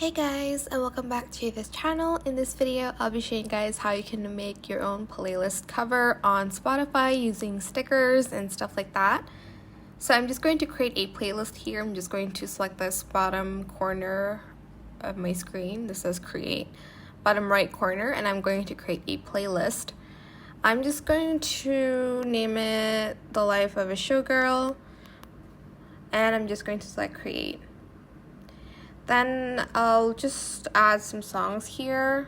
Hey guys, and welcome back to this channel. In this video, I'll be showing you guys how you can make your own playlist cover on Spotify using stickers and stuff like that. So I'm just going to create a playlist here. I'm just going to select this bottom corner of my screen. This says create, bottom right corner, and I'm going to create a playlist. I'm just going to name it The Life of a Showgirl, and I'm just going to select create. Then I'll just add some songs here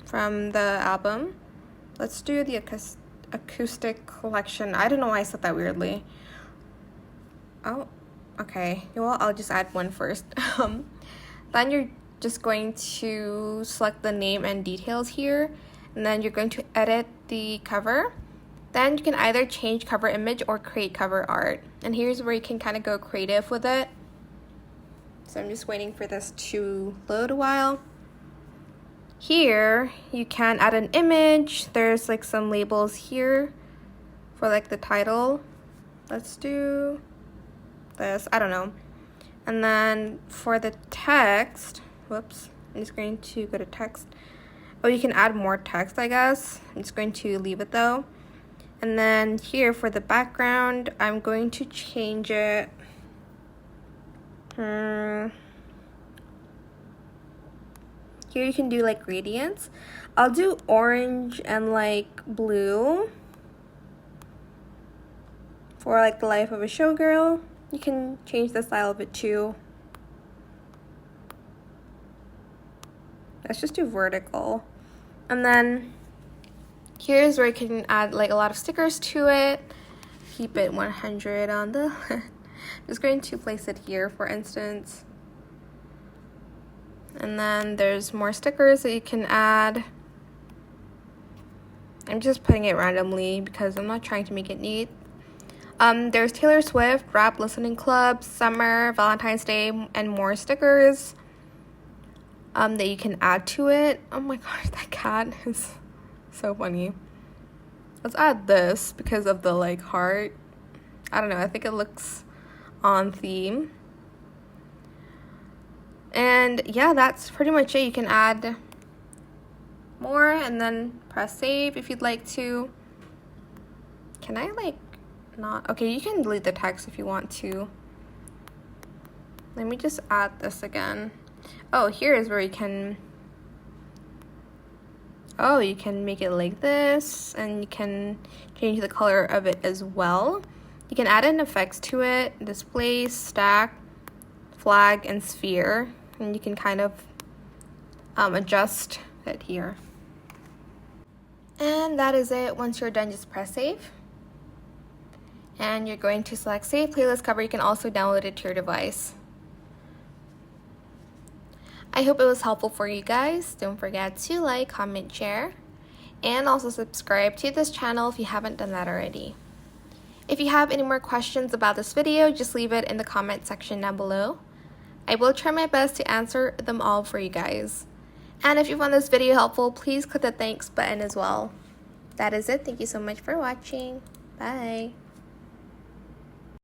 from the album. Let's do the acoustic collection. I don't know why I said that weirdly. Oh, okay. Well, I'll just add one first. Then you're just going to select the name and details here, and then you're going to edit the cover. Then you can either change cover image or create cover art. And here's where you can kind of go creative with it. So I'm just waiting for this to load a while. Here, you can add an image. There's like some labels here for like the title. Let's do this, I don't know. And then for the text, whoops, I'm just going to go to text. Oh, you can add more text, I guess. I'm just going to leave it though. And then here for the background, I'm going to change it. Here you can do like gradients. I'll do orange and like blue for like The Life of a Showgirl. You can change the style of it too. Let's just do vertical. And then here's where you can add like a lot of stickers to it. Keep it 100 on the I'm just going to place it here, for instance. And then there's more stickers that you can add. I'm just putting it randomly because I'm not trying to make it neat. There's Taylor Swift, Rap Listening Club, Summer, Valentine's Day, and more stickers that you can add to it. Oh my gosh, that cat is so funny. Let's add this because of the like heart. I don't know, I think it looks on theme. And yeah, that's pretty much it. You can add more and then press save if you'd like to. Can I like not? Okay, you can delete the text if you want to. Let me just add this again. Oh, here is where you can you can make it like this, and you can change the color of it as well. You can add in effects to it, display, stack, flag, and sphere, and you can kind of adjust it here. And that is it. Once you're done, just press save. And you're going to select save playlist cover. You can also download it to your device. I hope it was helpful for you guys. Don't forget to like, comment, share, and also subscribe to this channel if you haven't done that already. If you have any more questions about this video, just leave it in the comment section down below. I will try my best to answer them all for you guys. And if you found this video helpful, please click the thanks button as well. That is it. Thank you so much for watching. Bye.